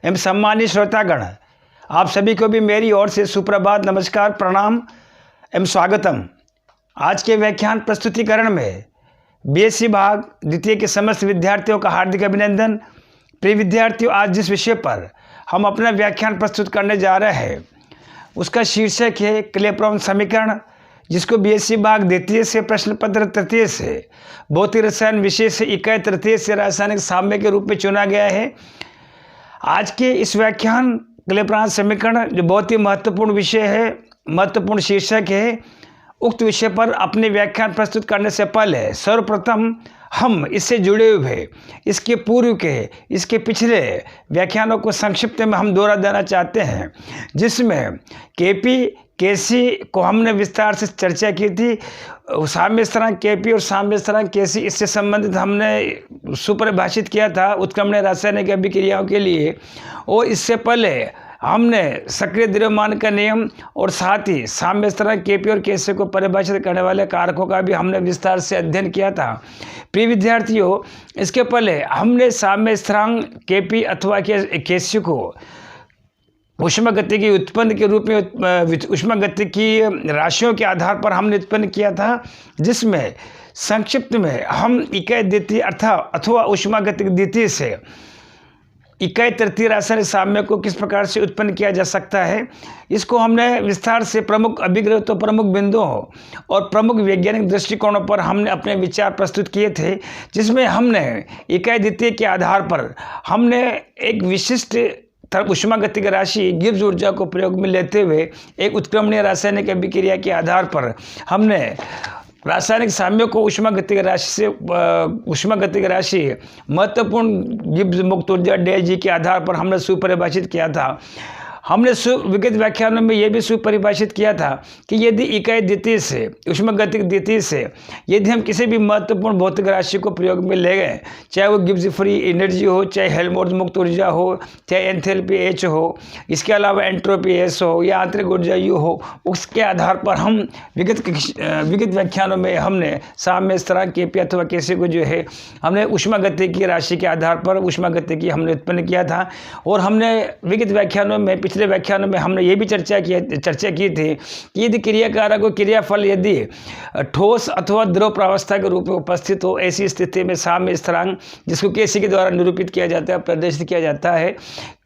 एवं सम्मानित श्रोतागण, आप सभी को भी मेरी ओर से सुप्रभात, नमस्कार, प्रणाम एवं स्वागतम। आज के व्याख्यान प्रस्तुतिकरण में बीएससी भाग द्वितीय के समस्त विद्यार्थियों का हार्दिक अभिनंदन। प्रिय विद्यार्थियों, आज जिस विषय पर हम अपना व्याख्यान प्रस्तुत करने जा रहे हैं उसका शीर्षक है क्लेप्रोन समीकरण, जिसको बीएससी भाग द्वितीय से प्रश्न पत्र तृतीय से भौतिक रसायन विषय से इकाई तृतीय से रासायनिक साम्य के रूप में चुना गया है। आज के इस व्याख्यान क्लेप्रोन समीकरण जो बहुत ही महत्वपूर्ण विषय है, महत्वपूर्ण शीर्षक है, उक्त विषय पर अपने व्याख्यान प्रस्तुत करने से पहले सर्वप्रथम हम इससे जुड़े हुए इसके पूर्व के इसके पिछले व्याख्यानों को संक्षिप्त में हम दोहरा देना चाहते हैं, जिसमें केपी केसी को हमने विस्तार से चर्चा की थी। साम्य स्थिरांक केपी और साम्य स्थिरांक केसी, इससे संबंधित हमने सुपरिभाषित किया था उत्क्रमणीय रासायनिक अभिक्रियाओं के लिए। और इससे पहले हमने सक्रिय द्रव्यमान का नियम और साथ ही साम्य स्थिरांक केपी और केसी को परिभाषित करने वाले कारकों का भी हमने विस्तार से अध्ययन किया था। प्रिय विद्यार्थियों, इसके पहले हमने साम्य स्थिरांक केपी अथवा केसी को ऊष्मागतिकी उत्पन्न के रूप में ऊष्मागतिकी राशियों के आधार पर हमने उत्पन्न किया था, जिसमें संक्षिप्त में हम इकाई द्वितीय अथवा ऊष्मागतिकी द्वितीय से इकाई तृतीय रासायनिक साम्य को किस प्रकार से उत्पन्न किया जा सकता है, इसको हमने विस्तार से प्रमुख अभिग्रहितों, प्रमुख बिंदुओं और प्रमुख वैज्ञानिक दृष्टिकोणों पर हमने अपने विचार प्रस्तुत किए थे, जिसमें हमने इकाई द्वितीय के आधार पर हमने एक विशिष्ट ऊष्मागतिकी राशि गिब्स ऊर्जा को प्रयोग में लेते हुए एक उत्क्रमणीय रासायनिक अभिक्रिया के आधार पर हमने रासायनिक साम्य को ऊष्मागतिकी राशि महत्वपूर्ण गिब्स मुक्त ऊर्जा ΔG के आधार पर हमने सुपरिभाषित किया था। हमने विगत व्याख्यानों में यह भी सुपरिभाषित किया था कि यदि इकाई द्वितीय से ऊष्मागतिकी द्वितीय से यदि हम किसी भी महत्वपूर्ण भौतिक राशि को प्रयोग में ले गए, चाहे वो गिब्स फ्री एनर्जी हो, चाहे हेल्महोल्ट्ज़ मुक्त ऊर्जा हो, चाहे एंथैल्पी H हो, इसके अलावा एंट्रोपी S हो या आंतरिक ऊर्जा U हो, उसके आधार पर हम विगत व्याख्यानों में हमने साम्य स्थिरांक केपी अथवा केसी को जो है हमने ऊष्मागतिकी राशि के आधार पर ऊष्मागतिकी हमने उत्पन्न किया था। और हमने विगत व्याख्यानों में, पिछले व्याख्यानों में हमने ये भी चर्चा की थी कि यदि क्रियाकारक और क्रियाफल यदि ठोस अथवा द्रव प्रावस्था के रूप में उपस्थित हो, ऐसी स्थिति में साम्य स्थिरांक, जिसको केसी के द्वारा निरूपित किया जाता है, प्रदर्शित किया जाता है,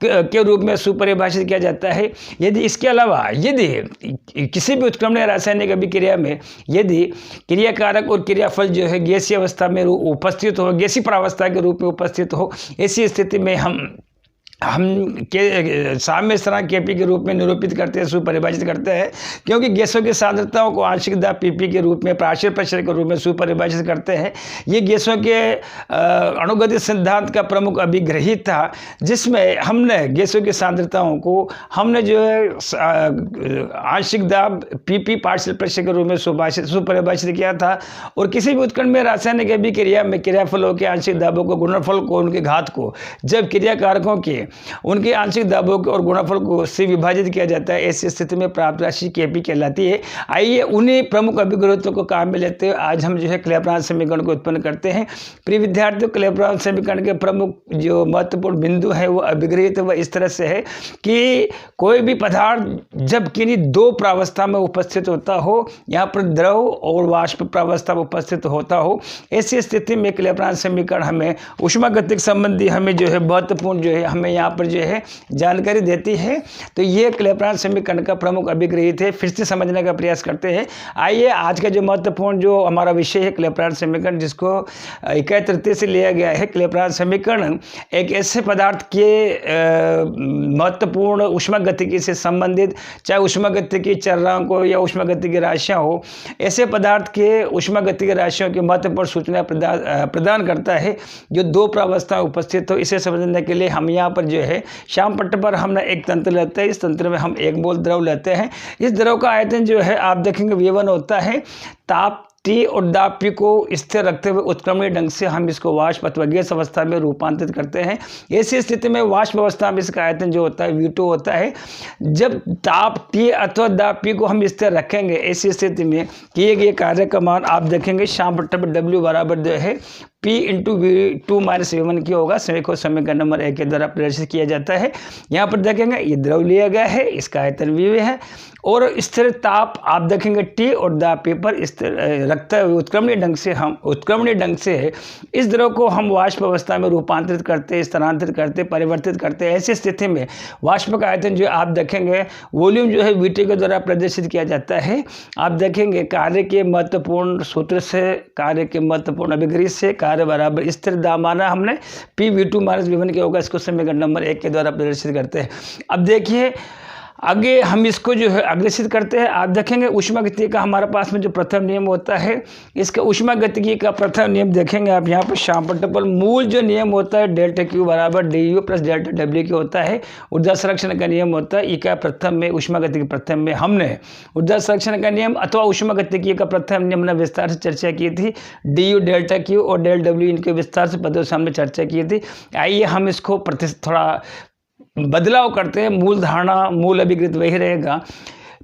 के रूप में सुपरिभाषित किया जाता है। यदि इसके अलावा यदि किसी भी उत्क्रमणीय रासायनिक अभिक्रिया में यदि क्रियाकारक और क्रियाफल जो है गैसीय अवस्था में उपस्थित हो, गैसीय प्रावस्था के रूप में उपस्थित हो, ऐसी स्थिति में हम साम्य स्थिरांक केपी के रूप में निरूपित करते हैं, सुपरिभाषित करते हैं, क्योंकि गैसों की सांद्रताओं को आंशिक दाब पीपी के रूप में, प्राचीर प्रेशर के रूप में सुपरिभाषित करते हैं। ये गैसों के अणुगतिक सिद्धांत का प्रमुख अभिग्रहित था, जिसमें हमने गैसों की सांद्रताओं को हमने जो है आंशिक दाब पीपी पार्शियल प्रेशर के रूप में सुपरिभाषित किया था। और किसी भी उत्क्रमण में रासायनिक अभिक्रिया में क्रियाफलों के आंशिक दाबों को, गुणनफल को, उनके घात को जब क्रियाकारकों के उनके आंशिक दाबों और गुणनफल को से विभाजित किया जाता है, ऐसी स्थिति में प्राप्त राशि केपी कहलाती है। आइए उन्हीं प्रमुख अभिग्रहितों को काम में लेते हुए आज हम जो है क्लेप्रोन समीकरण को उत्पन्न करते हैं। प्रिय विद्यार्थियों, क्लेप्रोन समीकरण के प्रमुख जो महत्वपूर्ण बिंदु है वो अभिग्रहित वह इस तरह से है कि कोई भी पदार्थ जब किन्हीं दो प्रावस्था में उपस्थित होता हो, यहाँ पर द्रव और वाष्प प्रावस्था में उपस्थित होता हो, ऐसी स्थिति में क्लेप्रोन समीकरण हमें ऊष्मागतिकी संबंधी हमें जो है महत्वपूर्ण जो है हमें यहाँ पर जो है जानकारी देती है। तो ये क्लेप्रोन समीकरण का प्रमुख अभिग्रहित है। फिर से समझने का प्रयास करते हैं। आइए आज का जो महत्वपूर्ण जो हमारा विषय है क्लेप्रोन समीकरण, जिसको इकाई तृतीय से लिया गया है। क्लेप्रोन समीकरण एक ऐसे पदार्थ के महत्वपूर्ण ऊष्मागतिकी से संबंधित, चाहे ऊष्मागतिकी चरांक हो या ऊष्मागतिकी राशियाँ हो, ऐसे पदार्थ के ऊष्मागतिकी राशियों की महत्वपूर्ण सूचना प्रदान करता है जो दो प्रावस्था उपस्थित हो। इसे समझने के लिए हम यहाँ पर जो है श्याम पट्ट पर हमने एक तंत्र लेते हैं। इस तंत्र में हम 1 मोल द्रव लेते हैं। इस द्रव का आयतन जो है आप देखेंगे V1 होता है। ताप T और दाब P को स्थिर रखते हुए उत्क्रमणीय ढंग से हम इसको वाष्प अथवा गैस अवस्था में रूपांतरित करते हैं। ऐसी स्थिति में वाष्प अवस्था में इसका आयतन जो होता है V2 होता है। जब ताप T अथवा दाब P को हम स्थिर रखेंगे, ऐसी स्थिति में किए गए कार्य का मान आप देखेंगे श्याम पट्ट पर W बराबर जो है P into V2 minus V1 क्या होगा, को समीकरण नंबर 1 के द्वारा प्रदर्शित किया जाता है। यहाँ पर देखेंगे ये द्रव लिया गया है, इसका आयतन V है और स्थिर ताप आप देखेंगे T और दाब P पर रखते हुए उत्क्रमणीय ढंग से इस द्रव को हम वाष्प अवस्था में रूपांतरित करते, स्थानांतरित करते, परिवर्तित करते। ऐसी स्थिति में वाष्प का आयतन जो आप देखेंगे वॉल्यूम जो है VT के द्वारा प्रदर्शित किया जाता है। आप देखेंगे कार्य के महत्वपूर्ण सूत्र से, कार्य के महत्वपूर्ण अभिग्रही से कार्य बराबर स्थिर दाब माना हमने, P V2 माइनस V1 क्या होगा, इसको समीकरण नंबर 1 के द्वारा प्रदर्शित करते हैं। अब देखिए आगे हम इसको जो है अग्रेसित करते हैं। आप देखेंगे ऊष्मागतिकी का हमारे पास में जो प्रथम नियम होता है, इसका ऊष्मागतिकी का प्रथम नियम देखेंगे आप यहाँ पर शाम मूल जो नियम होता है डेल्टा Q बराबर DU प्लस डेल्टा W की होता है। ऊर्जा संरक्षण का नियम होता है इका प्रथम में, ऊष्मागतिकी प्रथम में हमने ऊर्जा संरक्षण का नियम अथवा ऊष्मागतिकी का प्रथम नियम ने विस्तार से चर्चा की थी। DU डेल्टा Q और डेल्टा W इनके विस्तार से पदों से हमने चर्चा की थी। आइए हम इसको थोड़ा बदलाव करते हैं। मूल धारणा, मूल अभिकृत वही रहेगा,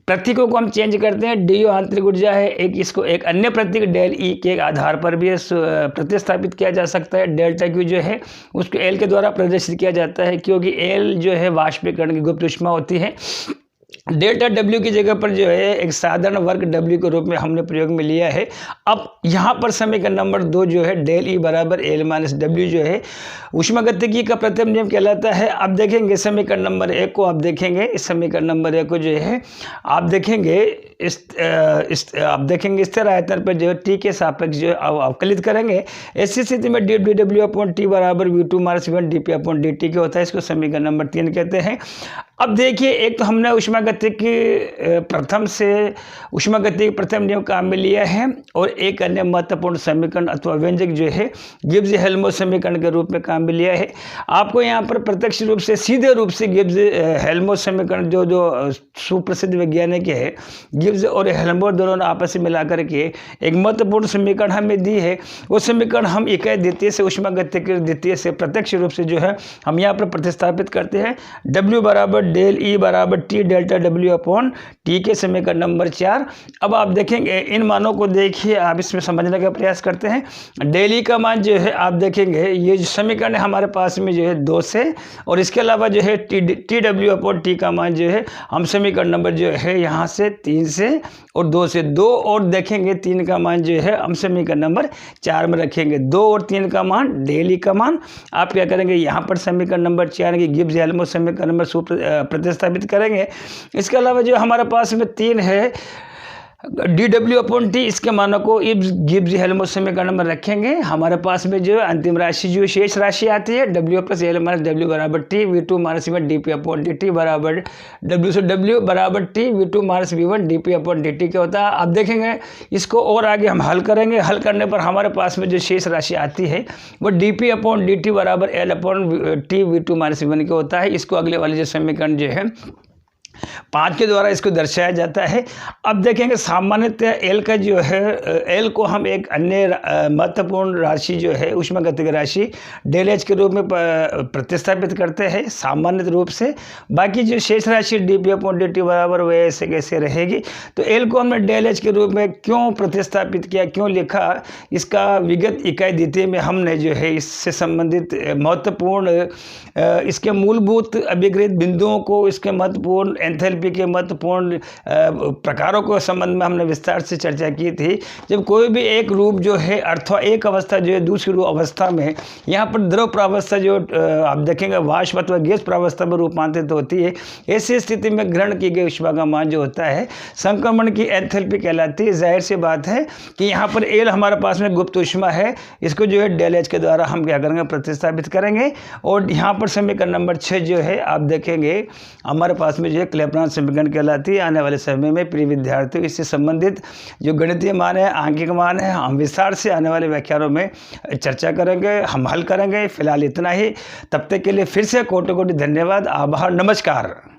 प्रतीकों को हम चेंज करते हैं। DU आंतरिक ऊर्जा है, इसको एक अन्य प्रतीक डेल E के आधार पर भी प्रतिस्थापित किया जा सकता है। डेल्टा Q जो है उसको L के द्वारा प्रदर्शित किया जाता है, क्योंकि L जो है वाष्पीकरण की गुप्त ऊष्मा होती है। डेल्टा W की जगह पर जो है एक साधारण वर्ग W के रूप में हमने प्रयोग में लिया है। अब यहाँ पर समीकरण नंबर 2 जो है डेल E बराबर L माइनस W जो है ऊष्मागतिकी का प्रथम नियम कहलाता है। अब देखेंगे समीकरण नंबर 1 को, आप देखेंगे इस समीकरण नंबर 1 को जो है आप देखेंगे आप देखेंगे स्थिर आयतन पर जो है T के सापेक्ष जो है अवकलित करेंगे। ऐसी स्थिति में dW अपॉन T बराबर V2 minus V1 dP upon dt क्या होता है, इसको समीकरण नंबर 3 कहते हैं। अब देखिए एक तो हमने ऊष्मागतिकी प्रथम नियम काम में लिया है और एक अन्य महत्वपूर्ण समीकरण अथवा व्यंजक जो है गिब्स हेल्महोल्ट्ज समीकरण के रूप में काम में लिया है। आपको यहाँ पर प्रत्यक्ष रूप से सीधे रूप से गिब्स हेल्महोल्ट्ज समीकरण जो सुप्रसिद्ध वैज्ञानिक है गिब्स और हेल्महोल्ट्ज दोनों ने आपस में मिलाकर के एक महत्वपूर्ण समीकरण हमें दी है। वो समीकरण हम इकाई द्वितीय से ऊष्मागतिकी द्वितीय से प्रत्यक्ष रूप से जो है हम यहाँ पर प्रतिस्थापित करते हैं। W बराबर डेल E बराबर T delta W upon T के समीकरण नंबर 4। अब आप देखेंगे इन मानों को देखिए, आप इसमें समझने का प्रयास करते हैं। डेल E का मान जो है आप देखेंगे ये जो समीकरण है हमारे पास में जो है 2 से, और इसके अलावा जो है TW अपॉन T का मान जो है हम समीकरण नंबर जो है यहाँ से 3 से और 2 से 2 और देखेंगे 3 का मान जो है हम समीकरण नंबर 4 में रखेंगे। 2 और 3 का मान डेल E का मान आप क्या करेंगे यहाँ पर समीकरण नंबर 4 की गिब्स हेल्महोल्ट्ज समीकरण नंबर प्रतिस्थापित करेंगे। इसके अलावा जो हमारे पास में 3 है dW अपॉन T, इसके मानों को गिब्स हेल्महोल्ट्ज समीकरण में रखेंगे। हमारे पास में जो अंतिम राशि जो शेष राशि आती है W plus L minus W बराबर T V2 minus V1 dP upon dt बराबर W से W बराबर T V2 minus V1 dP upon dt क्या होता है। आप देखेंगे इसको और आगे हम हल करेंगे। हल करने पर हमारे पास में जो शेष राशि आती है वो dP अपॉन dt बराबर L upon T V2 minus V1 क्या होता है। इसको अगले वाले जो समीकरण जो है 5 के द्वारा इसको दर्शाया जाता है। अब देखेंगे सामान्यतः L का जो है L को हम एक अन्य महत्वपूर्ण राशि जो है ऊष्मागतिकी राशि डेल H के रूप में प्रतिस्थापित करते हैं सामान्य रूप से। बाकी जो शेष राशि dP अपॉन dt बराबर वह ऐसे कैसे रहेगी। तो L को हमने डेल H के रूप में क्यों प्रतिस्थापित किया, क्यों लिखा, इसका विगत इकाई द्वितीय में हमने जो है इससे संबंधित महत्वपूर्ण इसके मूलभूत अभिग्रहित बिंदुओं को, इसके महत्वपूर्ण एंथैल्पी के महत्वपूर्ण प्रकारों को संबंध में हमने विस्तार से चर्चा की थी। जब कोई भी एक रूप जो है अथवा एक अवस्था जो है दूसरी रूप अवस्था में, यहाँ पर द्रव प्रावस्था जो आप देखेंगे वाष्प अथवा गैस प्रावस्था में रूपांतरित होती है, ऐसी स्थिति में ग्रहण की गई ऊष्मा का मान जो होता है संक्रमण की एंथैल्पी कहलाती है। जाहिर सी बात है कि यहाँ पर L हमारे पास में गुप्त ऊष्मा है, इसको जो है डेल H के द्वारा हम क्या करेंगे प्रतिस्थापित करेंगे। और यहाँ पर समीकरण नंबर 6 जो है आप देखेंगे हमारे पास में जो है क्लेपेरॉन समीकरण कहलाती है। आने वाले समय में प्रिय विद्यार्थियों इससे संबंधित जो गणितीय मान है, आंकिक मान है, हम विस्तार से आने वाले व्याख्यानों में चर्चा करेंगे, हम हल करेंगे। फिलहाल इतना ही, तब तक के लिए फिर से कोटि कोटि धन्यवाद, आभार, नमस्कार।